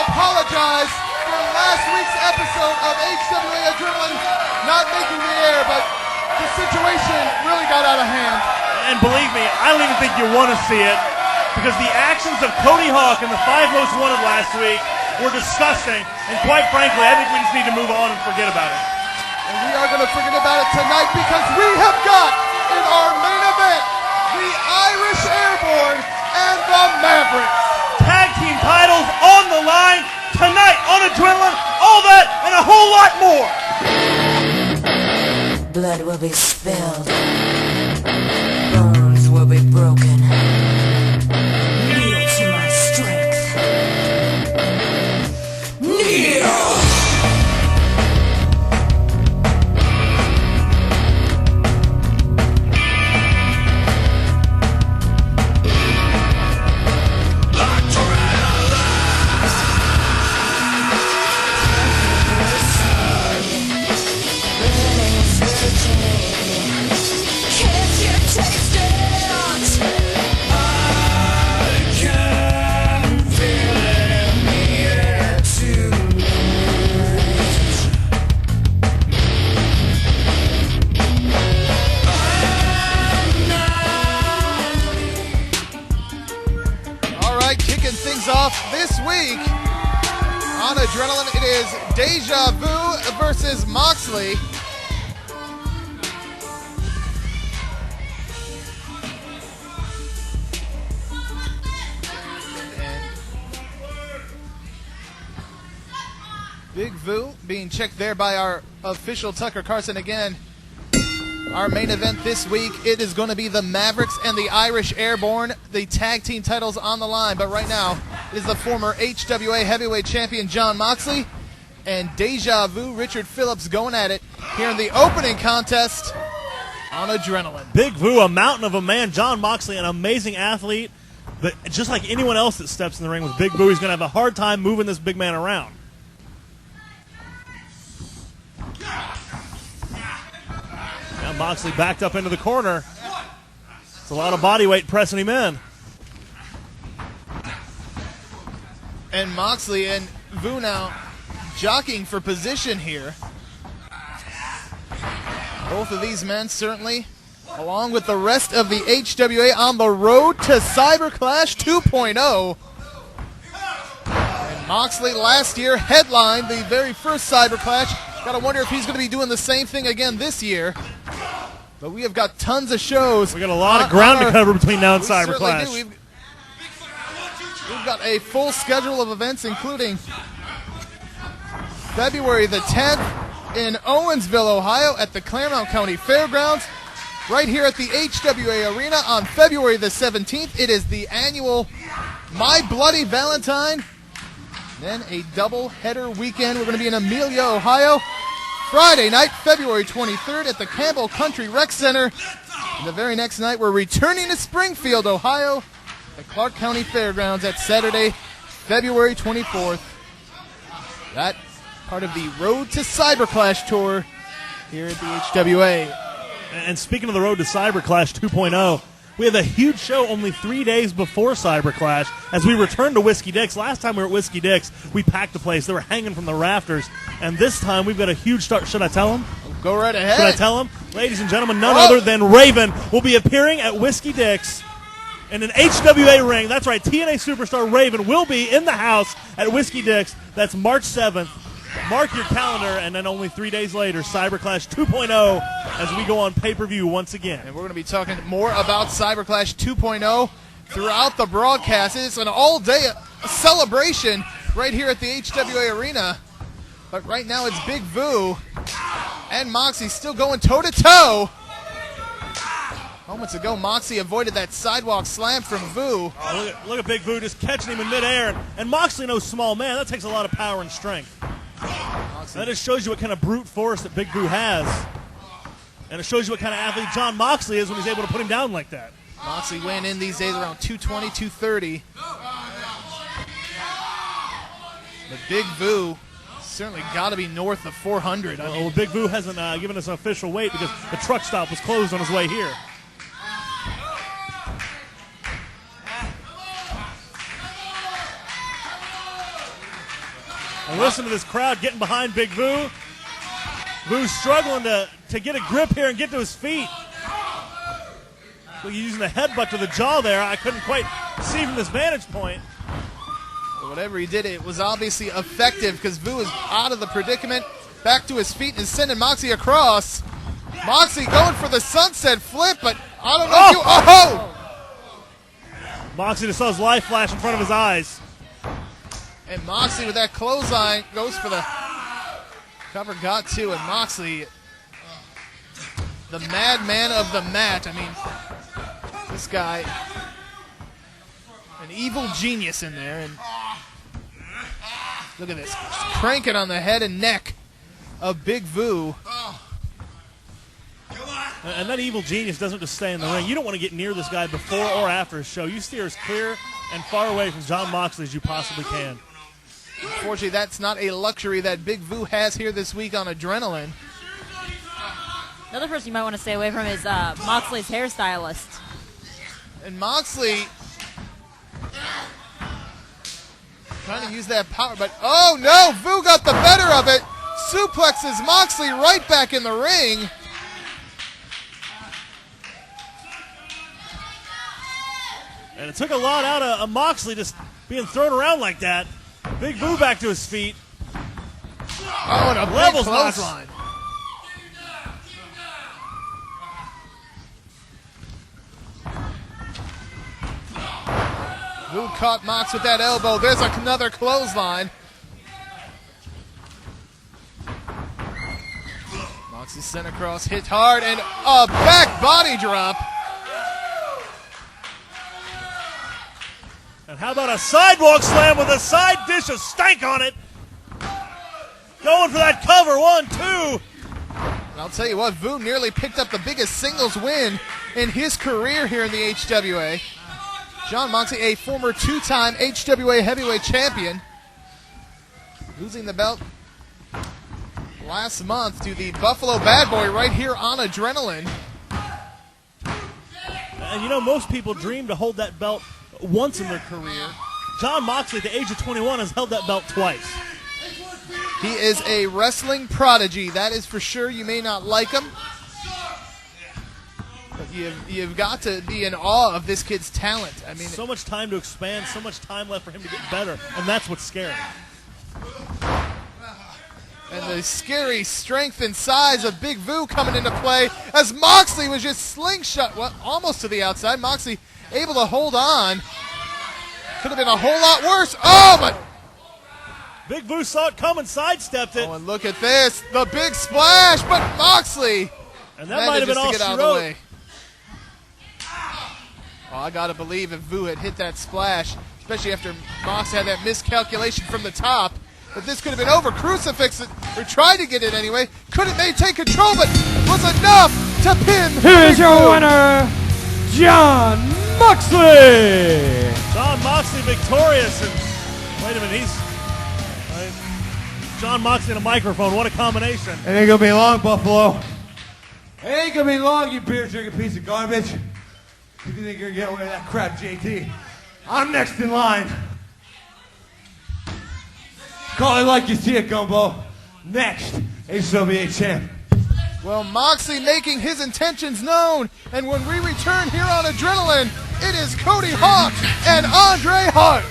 apologize for last week's episode of HWA Adrenaline not making the air, but the situation really got out of hand. And believe me, I don't even think you want to see it, because the actions of Cody Hawk and the 5 Most Wanted last week were disgusting, and quite frankly, I think we just need to move on and forget about it. And we are going to forget about it tonight, because we have got in our main event the Irish Airborne and the Mavericks. Tag team titles on the line tonight on Adrenaline. All that and a whole lot more. Blood will be spilled. Bones will be broken. Kneel to my strength. Kneel! Off this week on Adrenaline, it is DejaVu versus Moxley. Big Vu being checked there by our official Tucker Carlson again. Our main event this week, it is going to be the Mavericks and the Irish Airborne, the tag team titles on the line. But right now, it is the former HWA heavyweight champion Jon Moxley and DejaVu Richard Phillips going at it here in the opening contest on Adrenaline. Big Vu, a mountain of a man. Jon Moxley, an amazing athlete. But just like anyone else that steps in the ring with Big Vu, he's going to have a hard time moving this big man around. Now Moxley backed up into the corner. It's a lot of body weight pressing him in. And Moxley and Vu now jockeying for position here. Both of these men certainly, along with the rest of the HWA, on the road to Cyber Clash 2.0. And Moxley last year headlined the very first Cyber Clash. Gotta wonder if he's going to be doing the same thing again this year. But we have got tons of shows. We got a lot of ground to cover between now and Cyber Clash. We've got a full schedule of events, including February the 10th in Owensville, Ohio at the Claremont County Fairgrounds. Right here at the HWA Arena on February the 17th. It is the annual My Bloody Valentine. Then a double-header weekend. We're going to be in Amelia, Ohio. Friday night, February 23rd at the Campbell Country Rec Center. And the very next night, we're returning to Springfield, Ohio, the Clark County Fairgrounds at Saturday, February 24th. That part of the Road to Cyber Clash tour here at the HWA. And speaking of the Road to Cyber Clash 2.0, we have a huge show only 3 days before Cyber Clash as we return to Whiskey Dick's. Last time we were at Whiskey Dick's, we packed the place. They were hanging from the rafters. And this time we've got a huge start. Should I tell them? Go right ahead. Should I tell them? Ladies and gentlemen, none other than Raven will be appearing at Whiskey Dick's in an HWA ring. That's right, TNA superstar Raven will be in the house at Whiskey Dick's. That's March 7th. Mark your calendar, and then only 3 days later, Cyber Clash 2.0 as we go on pay-per-view once again. And we're going to be talking more about Cyber Clash 2.0 throughout the broadcast. It's an all-day celebration right here at the HWA Arena. But right now it's Big Vu and Moxie still going toe-to-toe. Moments ago, Moxie avoided that sidewalk slam from Vu. Oh, look at Big Vu just catching him in midair. And Moxley knows small man. That takes a lot of power and strength. That just shows you what kind of brute force that Big Vu has. And it shows you what kind of athlete Jon Moxley is when he's able to put him down like that. Moxley weighing in these days around 220, 230. But Big Vu certainly got to be north of 400. Well, Big Vu hasn't given us an official weight because the truck stop was closed on his way here. And listen to this crowd getting behind Big Vu. Vu's struggling to get a grip here and get to his feet. So he's using the headbutt to the jaw there. I couldn't quite see from this vantage point. But whatever he did, it was obviously effective because Vu is out of the predicament, back to his feet, and is sending Moxley across. Moxley going for the sunset flip, but I don't know if you... Oh! Moxley just saw his life flash in front of his eyes. And Moxley with that clothesline goes for the cover, got to, and Moxley, the madman of the mat. I mean, this guy, an evil genius in there. And look at this, cranking on the head and neck of Big Vu. And that evil genius doesn't just stay in the ring. You don't want to get near this guy before or after his show. You steer as clear and far away from Jon Moxley as you possibly can. Unfortunately, that's not a luxury that Big Vu has here this week on Adrenaline. Another person you might want to stay away from is Moxley's hairstylist. And Moxley trying to use that power, but oh no, Vu got the better of it. Suplexes Moxley right back in the ring. And it took a lot out of Moxley just being thrown around like that. Big Vu back to his feet. Oh, and a Levels big clothesline. Vu caught Mox with that elbow. There's another clothesline. Mox is sent across, hit hard, and a back body drop. And how about a sidewalk slam with a side dish of stank on it? Going for that cover, 1, 2. And I'll tell you what, Vu nearly picked up the biggest singles win in his career here in the HWA. Jon Moxley, a former 2-time HWA heavyweight champion, losing the belt last month to the Buffalo Bad Boy right here on Adrenaline. And you know, most people dream to hold that belt once in their career. Jon Moxley, at the age of 21, has held that belt twice. He is a wrestling prodigy, that is for sure. You may not like him, but you've got to be in awe of this kid's talent. I mean, so much time to expand, so much time left for him to get better, and that's what's scary. And the scary strength and size of Big Vu coming into play as Moxley was just slingshot, well, almost to the outside. Moxley able to hold on. Could have been a whole lot worse. Oh, but Big Vu saw it coming, sidestepped it. oh, and look at this, the big splash, but Moxley. And that might have been all she wrote. Oh, I got to believe if Vu had hit that splash, especially after Mox had that miscalculation from the top, that this could have been over. Crucifix it, or tried to get it anyway. Couldn't maintain control, but was enough to pin. Here's your winner, Jon Moxley. Jon Moxley victorious. And wait a minute, Jon Moxley and a microphone. What a combination. It ain't gonna be long, Buffalo. It ain't gonna be long, you beer drinking piece of garbage. If you think you're gonna get away with that crap, JT, I'm next in line. Call it like you see it, Gumbo. Next, HWA champ. Well, Moxley making his intentions known, and when we return here on Adrenaline, it is Cody Hawk and Andre Hart.